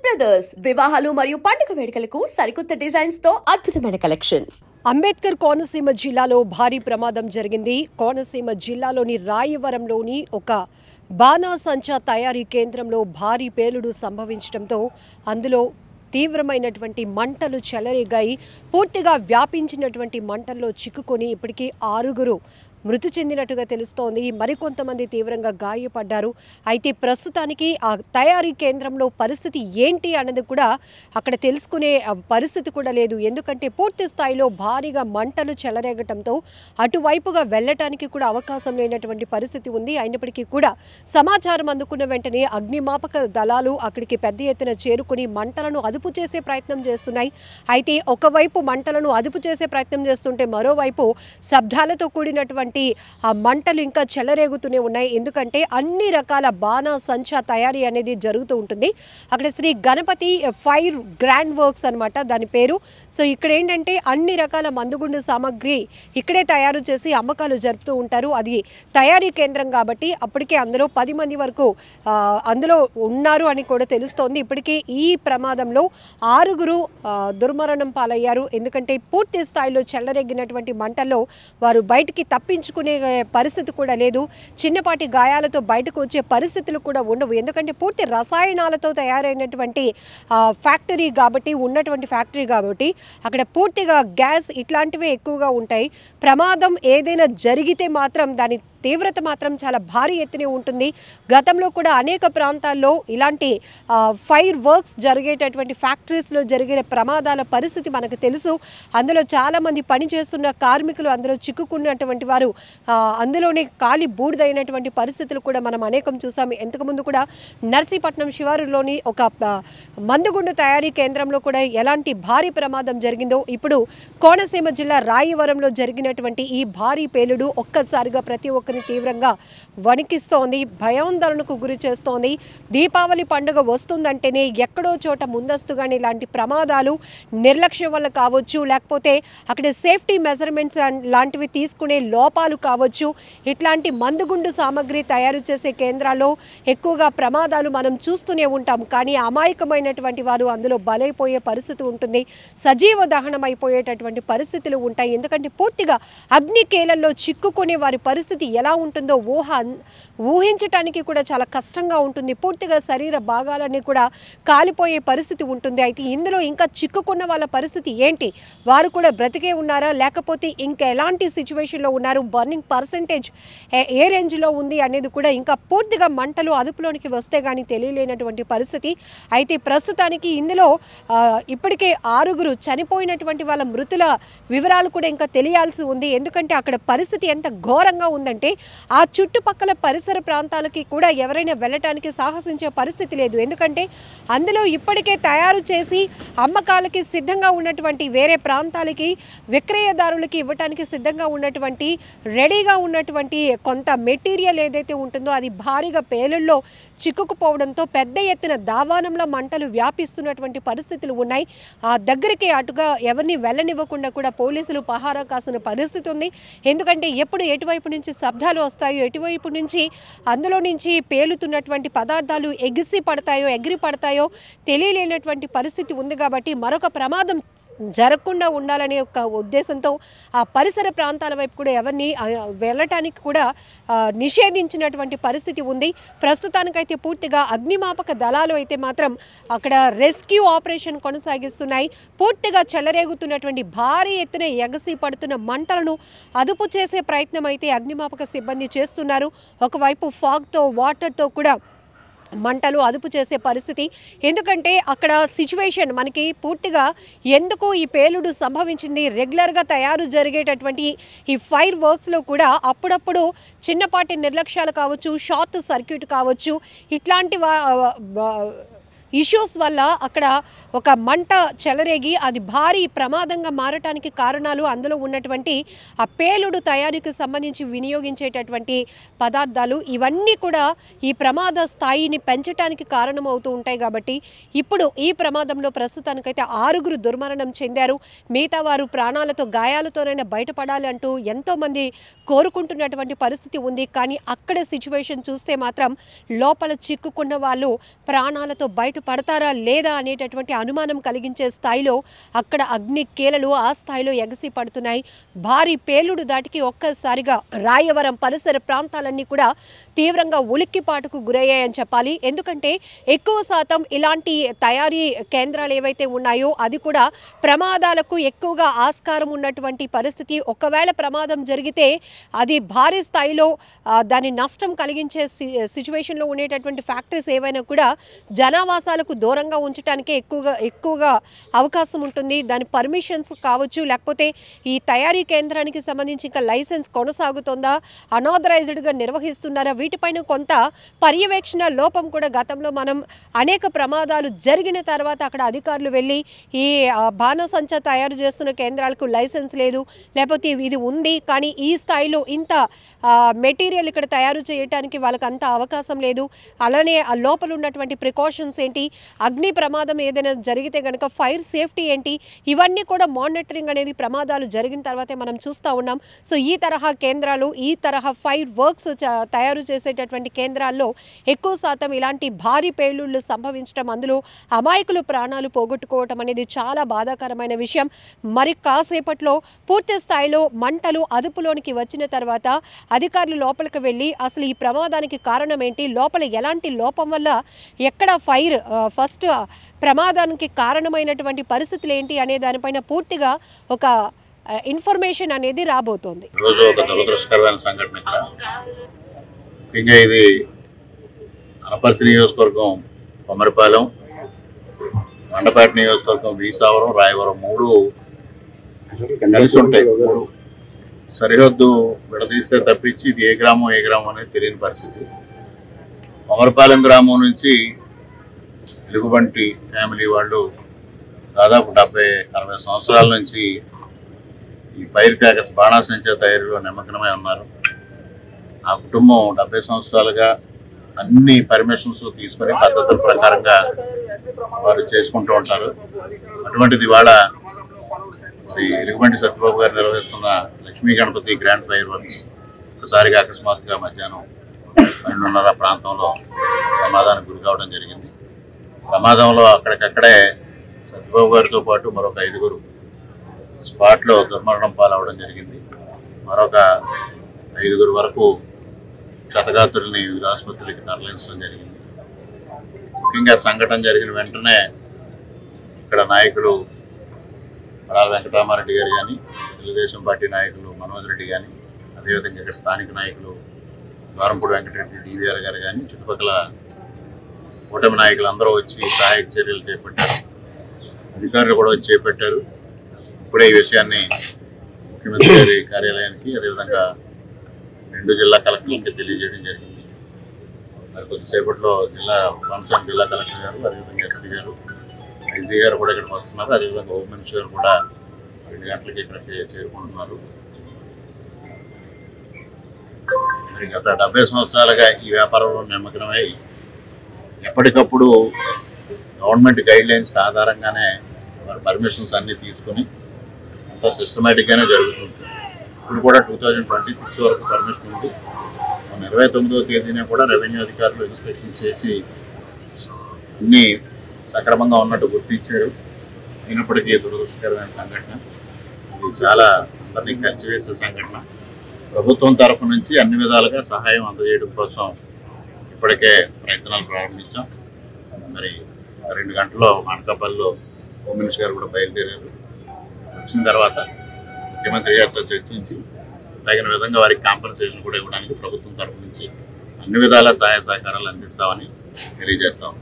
Brothers వివాహాలు మరియు పండుగ వేడుకలకు సరికొత్త డిజైన్స్ తో అద్భుతమైన కలెక్షన్. అంబేద్కర్ కోనసీమ జిల్లాలో భారీ ప్రమాదం జరిగింది. కోనసీమ జిల్లాలోని రాయవరంలోని ఒక బాణాసంచా తయారీ కేంద్రంలో భారీ పేలుడు సంభవించడంతో అందులో తీవ్రమైనటువంటి మంటలు చెలరేగాయి. పూర్తిగా వ్యాపించినటువంటి మంటల్లో చిక్కుకొని ఇప్పటికీ 6 మృతి చెందినట్టుగా తెలుస్తోంది. మరికొంతమంది తీవ్రంగా గాయపడ్డారు. అయితే ప్రస్తుతానికి ఆ తయారీ కేంద్రంలో పరిస్థితి ఏంటి అన్నది కూడా అక్కడ తెలుసుకునే పరిస్థితి కూడా లేదు. ఎందుకంటే పూర్తి స్థాయిలో భారీగా మంటలు చెలరేగటంతో అటువైపుగా వెళ్ళటానికి కూడా అవకాశం లేనటువంటి పరిస్థితి ఉంది. అయినప్పటికీ కూడా సమాచారం అందుకున్న వెంటనే అగ్నిమాపక దళాలు అక్కడికి పెద్ద ఎత్తున చేరుకుని మంటలను అదుపు చేసే ప్రయత్నం చేస్తున్నాయి. అయితే ఒకవైపు మంటలను అదుపు చేసే ప్రయత్నం చేస్తుంటే మరోవైపు శబ్దాలతో కూడినటువంటి ఆ మంటలు ఇంకా చెలరేగుతూనే ఉన్నాయి. ఎందుకంటే అన్ని రకాల బాణాసంచా తయారీ అనేది జరుగుతూ ఉంటుంది. అక్కడ Sri Ganapati fire grand works అనమాట దాని పేరు. సో ఇక్కడ ఏంటంటే అన్ని రకాల మందుగుండు సామాగ్రి ఇక్కడే తయారు చేసి అమ్మకాలు జరుపుతూ ఉంటారు. అది తయారీ కేంద్రం కాబట్టి అప్పటికే అందులో 10 మంది వరకు అందులో ఉన్నారు అని కూడా తెలుస్తోంది. ఇప్పటికే ఈ ప్రమాదంలో 6 దుర్మరణం పాలయ్యారు. ఎందుకంటే పూర్తి స్థాయిలో చెలరేగినటువంటి మంటల్లో వారు బయటికి తప్పించుకునే పరిస్థితి కూడా లేదు. చిన్నపాటి గాయాలతో బయటకు వచ్చే పరిస్థితులు కూడా ఉండవు. ఎందుకంటే పూర్తి రసాయనాలతో తయారైనటువంటి ఫ్యాక్టరీ కాబట్టి అక్కడ పూర్తిగా గ్యాస్ ఇట్లాంటివే ఎక్కువగా ఉంటాయి. ప్రమాదం ఏదైనా జరిగితే మాత్రం దాని తీవ్రత మాత్రం చాలా భారీ ఎత్తునే ఉంటుంది. గతంలో కూడా అనేక ప్రాంతాల్లో ఇలాంటి ఫైర్ వర్క్స్ జరిగేటటువంటి ఫ్యాక్టరీస్లో జరిగే ప్రమాదాల పరిస్థితి మనకు తెలుసు. అందులో చాలామంది పనిచేస్తున్న కార్మికులు అందులో చిక్కుకున్నటువంటి వారు అందులోనే కాలి బూడిదైనటువంటి పరిస్థితులు కూడా మనం అనేకం చూసాము. ఇంతకుముందు కూడా నర్సీపట్నం శివారులోని ఒక మందుగుండు తయారీ కేంద్రంలో కూడా ఎలాంటి భారీ ప్రమాదం జరిగిందో ఇప్పుడు కోనసీమ జిల్లా రాయవరంలో జరిగినటువంటి ఈ భారీ పేలుడు ఒక్కసారిగా ప్రతి ఒక్కరి తీవ్రంగా వణికిస్తోంది, భయాందోళనకు గురి చేస్తోంది. దీపావళి పండుగ వస్తుందంటేనే ఎక్కడో చోట ముందస్తుగానే ఇలాంటి ప్రమాదాలు నిర్లక్ష్యం వల్ల కావచ్చు, లేకపోతే అక్కడ సేఫ్టీ మెజర్మెంట్స్ లాంటివి తీసుకునే లోపాలు కావచ్చు, ఇట్లాంటి మందుగుండు సామాగ్రి తయారు చేసే కేంద్రాల్లో ఎక్కువగా ప్రమాదాలు మనం చూస్తూనే ఉంటాం. కానీ అమాయకమైనటువంటి వారు అందులో బలైపోయే పరిస్థితి ఉంటుంది, సజీవ దహనం అయిపోయేటటువంటి పరిస్థితులు ఉంటాయి. ఎందుకంటే పూర్తిగా అగ్నికేలల్లో చిక్కుకునే వారి పరిస్థితి ఎలా ఉంటుందో ఊహించటానికి కూడా చాలా కష్టంగా ఉంటుంది. పూర్తిగా శరీర భాగాలన్నీ కూడా కాలిపోయే పరిస్థితి ఉంటుంది. అయితే ఇందులో ఇంకా చిక్కుకున్న వాళ్ళ పరిస్థితి ఏంటి, వారు కూడా బ్రతికే ఉన్నారా లేకపోతే ఇంకా ఎలాంటి సిచ్యువేషన్లో ఉన్నారు, బర్నింగ్ పర్సెంటేజ్ ఏ రేంజ్లో ఉంది అనేది కూడా ఇంకా పూర్తిగా మంటలు అదుపులోనికి వస్తే కానీ తెలియలేనటువంటి పరిస్థితి. అయితే ప్రస్తుతానికి ఇందులో ఇప్పటికే 6 చనిపోయినటువంటి వాళ్ళ మృతుల వివరాలు కూడా ఇంకా తెలియాల్సి ఉంది. ఎందుకంటే అక్కడ పరిస్థితి ఎంత ఘోరంగా ఉందంటే ఆ చుట్టుపక్కల పరిసర ప్రాంతాలకి కూడా ఎవరైనా వెళ్ళటానికి సాహసించే పరిస్థితి లేదు. ఎందుకంటే అందులో ఇప్పటికే తయారు చేసి అమ్మకాలకి సిద్ధంగా ఉన్నటువంటి వేరే ప్రాంతాలకి విక్రయదారులకి ఇవ్వటానికి సిద్ధంగా ఉన్నటువంటి రెడీగా ఉన్నటువంటి కొంత మెటీరియల్ ఏదైతే ఉంటుందో అది భారీగా పేలుల్లో చిక్కుకుపోవడంతో పెద్ద ఎత్తున దావానంలో మంటలు వ్యాపిస్తున్నటువంటి పరిస్థితులు ఉన్నాయి. ఆ దగ్గరికి అటుగా ఎవరిని వెళ్ళనివ్వకుండా కూడా పోలీసులు పహారా కాసిన పరిస్థితి ఉంది. ఎందుకంటే ఎప్పుడు ఎటువైపు నుంచి శబ్దాలు వస్తాయో, ఎటువైపు నుంచి అందులో నుంచి పేలుతున్నటువంటి పదార్థాలు ఎగిరి పడతాయో తెలియలేనటువంటి పరిస్థితి ఉంది. కాబట్టి మరొక ప్రమాదం జరగకుండా ఉండాలనే ఒక ఉద్దేశంతో ఆ పరిసర ప్రాంతాల వైపు కూడా ఎవరిని వెళ్ళటానికి కూడా నిషేధించినటువంటి పరిస్థితి ఉంది. ప్రస్తుతానికైతే పూర్తిగా అగ్నిమాపక దళాలు అయితే మాత్రం అక్కడ రెస్క్యూ ఆపరేషన్ కొనసాగిస్తున్నాయి. పూర్తిగా చెలరేగుతున్నటువంటి భారీ ఎత్తున ఎగసి పడుతున్న మంటలను అదుపు చేసే ప్రయత్నం అయితే అగ్నిమాపక సిబ్బంది చేస్తున్నారు. ఒకవైపు ఫాగ్తో వాటర్తో కూడా మంటలు అదుపు చేసే పరిస్థితి. ఎందుకంటే అక్కడ సిచ్యువేషన్ మనకి పూర్తిగా ఎందుకు ఈ పేలుడు సంభవించింది, రెగ్యులర్గా తయారు జరిగేటటువంటి ఈ ఫైర్ వర్క్స్లో కూడా అప్పుడప్పుడు చిన్నపాటి నిర్లక్ష్యాలు కావచ్చు, షార్ట్ సర్క్యూట్ కావచ్చు, ఇట్లాంటి ఇష్యూస్ వల్ల అక్కడ ఒక మంట చెలరేగి అది భారీ ప్రమాదంగా మారటానికి కారణాలు అందులో ఉన్నటువంటి ఆ పేలుడు తయారీకి సంబంధించి వినియోగించేటటువంటి పదార్థాలు ఇవన్నీ కూడా ఈ ప్రమాద స్థాయిని పెంచడానికి కారణమవుతూ ఉంటాయి. కాబట్టి ఇప్పుడు ఈ ప్రమాదంలో ప్రస్తుతానికైతే 6 దుర్మరణం చెందారు. మిగతా వారు ప్రాణాలతో గాయాలతోనైనా బయటపడాలి అంటూ ఎంతోమంది కోరుకుంటున్నటువంటి పరిస్థితి ఉంది. కానీ అక్కడ సిచ్యువేషన్ చూస్తే మాత్రం లోపల చిక్కుకున్న వాళ్ళు ప్రాణాలతో బయట పడతారా లేదా అనేటటువంటి అనుమానం కలిగించే స్థాయిలో అక్కడ అగ్ని కేలలు ఆ స్థాయిలో ఎగసి పడుతున్నాయి. భారీ పేలుడు దాటికి ఒక్కసారిగా రాయవరం పరిసర ప్రాంతాలన్నీ కూడా తీవ్రంగా ఉలిక్కిపాటుకు గురయ్యాయని చెప్పాలి. ఎందుకంటే ఎక్కువ శాతం ఇలాంటి తయారీ కేంద్రాలు ఏవైతే ఉన్నాయో అది కూడా ప్రమాదాలకు ఎక్కువగా ఆస్కారం ఉన్నటువంటి పరిస్థితి. ఒకవేళ ప్రమాదం జరిగితే అది భారీ స్థాయిలో దాని నష్టం కలిగించే సిచ్యువేషన్లో ఉండేటటువంటి ఫ్యాక్టరీస్ ఏవైనా కూడా జనావాసాలకు దూరంగా ఉంచడానికే ఎక్కువగా అవకాశం ఉంటుంది. దాని పర్మిషన్స్ కావచ్చు, లేకపోతే ఈ తయారీ కేంద్రానికి సంబంధించి ఇంకా లైసెన్స్ కొనసాగుతుందా, అనాథరైజ్డ్గా నిర్వహిస్తున్నారా, వీటిపైన కొంత పర్యవేక్షణ లోపం కూడా గతంలో మనం అనేక ప్రమాదాలు జరిగిన తర్వాత అక్కడ అధికారులు వెళ్ళి ఈ బాణసంచా తయారు చేస్తున్న కేంద్రాలకు లైసెన్స్ లేదు, లేకపోతే ఇది ఉంది కానీ ఈ స్థాయిలో ఇంత మెటీరియల్ ఇక్కడ తయారు చేయడానికి వాళ్ళకి అంత అవకాశం లేదు, అలానే ఆ లోపల ఉన్నటువంటి ప్రికాషన్స్ ఏంటి, అగ్ని ప్రమాదం ఏదైనా జరిగితే కనుక ఫైర్ సేఫ్టీ ఏంటి, ఇవన్నీ కూడా మానిటరింగ్ అనేది ప్రమాదాలు జరిగిన తర్వాతే మనం చూస్తూ ఉన్నాం. సో ఈ తరహా కేంద్రాలు, ఈ తరహా ఫైర్ వర్క్స్ తయారు చేసేటటువంటి కేంద్రాల్లో ఎక్కువ శాతం ఇలాంటి భారీ పేలుళ్లు సంభవించడం, అందులో అమాయకులు ప్రాణాలు పోగొట్టుకోవటం అనేది చాలా బాధాకరమైన విషయం. మరి కాసేపట్లో పూర్తి స్థాయిలో మంటలు అదుపులోనికి వచ్చిన తర్వాత అధికారులు లోపలికి వెళ్ళి అసలు ఈ ప్రమాదానికి కారణం ఏంటి, లోపల ఎలాంటి లోపం వల్ల ఎక్కడ ఫైర్ ఫస్ట్ ప్రమాదానికి కారణమైనటువంటి పరిస్థితులు ఏంటి అనే దానిపైన పూర్తిగా ఒక ఇన్ఫర్మేషన్ అనేది రాబోతోంది. రోజు ఒక దురదృష్టకరమైన సంఘటన ఇక్కడ. ముఖ్యంగా ఇది అనపర్తి నియోజకవర్గం కొమరపాలెం, మండపేట నియోజకవర్గం వీసావరం, రాయవరం మూడు కలిసి ఉంటాయి. సరిహద్దు విడదీస్తే తప్పించి ఇది ఏ గ్రామం అనేది తెలియని పరిస్థితి. కొమరపాలెం గ్రామం నుంచి ఎలుగుబంటి ఫ్యామిలీ వాళ్ళు దాదాపు 70-60 సంవత్సరాల నుంచి ఈ ఫైర్ క్రాకర్స్ బాణాసంచా తయారీలో నిమగ్నమై ఉన్నారు. ఆ కుటుంబం 70 సంవత్సరాలుగా అన్ని పర్మిషన్స్ తీసుకుని పద్ధతుల ప్రకారంగా వారు చేసుకుంటూ ఉంటారు. అటువంటిది ఇవాళ ఎలుగుబంటి సత్యబాబు గారు నిర్వహిస్తున్న Lakshmi Ganapati grand fire works ఒకసారిగా అకస్మాత్తుగా మధ్యాహ్నం 12:30 ప్రాంతంలో ప్రమాదానికి గురి కావడం జరిగింది. ప్రమాదంలో అక్కడికక్కడే సత్యబాబు గారితో పాటు మరొక 5గురు స్పాట్లో దుర్మరణం పాలవడం జరిగింది. మరొక 5గురు వరకు క్షతగాత్రుల్ని వివిధ ఆసుపత్రులకి తరలించడం జరిగింది. ముఖ్యంగా సంఘటన జరిగిన వెంటనే ఇక్కడ నాయకులు పడాల వెంకటరామారెడ్డి గారు కానీ, తెలుగుదేశం పార్టీ నాయకులు మనోజ్ రెడ్డి కానీ, అదేవిధంగా ఇక్కడ స్థానిక నాయకులు ద్వారంపూడి వెంకటరెడ్డి డివిఆర్ గారు కానీ, చుట్టుపక్కల కూటమి నాయకులు అందరూ వచ్చి సహాయక చర్యలు చేపట్టారు. అధికారులు కూడా వచ్చి చేపట్టారు. ఇప్పుడే ఈ విషయాన్ని ముఖ్యమంత్రి గారి కార్యాలయానికి, అదేవిధంగా 2 జిల్లా కలెక్టర్లకి తెలియజేయడం జరిగింది. మరి కొద్దిసేపట్లో కోనసీమ జిల్లా కలెక్టర్ గారు, అదేవిధంగా ఎస్పీ గారు, ఐజీ గారు కూడా ఇక్కడికి వస్తున్నారు. అదేవిధంగా హోమ్ మినిస్టర్ గారు కూడా 2 గంటలకి ఇక్కడికి చేరుకుంటున్నారు. మరి గత 70 సంవత్సరాలుగా ఈ వ్యాపారంలో నిమగ్నమై ఎప్పటికప్పుడు గవర్నమెంట్ గైడ్ లైన్స్కి ఆధారంగానే వారి పర్మిషన్స్ అన్నీ తీసుకుని అంతా సిస్టమేటిక్గానే జరుగుతుంది. ఇప్పుడు కూడా 2026 వరకు పర్మిషన్ ఉంది. 29వ తేదీన కూడా రెవెన్యూ అధికారులు రిజిస్ట్రేషన్ చేసి అన్నీ సక్రమంగా ఉన్నట్టు గుర్తించారు. అయినప్పటికీ దురదృష్టకరమైన సంఘటన, ఇది చాలా అందరినీ కలిసివేసే సంఘటన. ప్రభుత్వం తరఫు నుంచి అన్ని విధాలుగా సహాయం అందజేయడం కోసం ఇప్పటికే ప్రయత్నాలు ప్రారంభించాం. మరి 2 గంటల్లో అనకాపల్లిలో హోమ్ మినిస్టర్ గారు కూడా బయలుదేరారు. వచ్చిన తర్వాత ముఖ్యమంత్రి గారితో చర్చించి తగిన విధంగా వారికి కాంపన్సేషన్ కూడా ఇవ్వడానికి ప్రభుత్వం తరఫు నుంచి అన్ని విధాల సహాయ సహకారాలు అందిస్తామని తెలియజేస్తాం.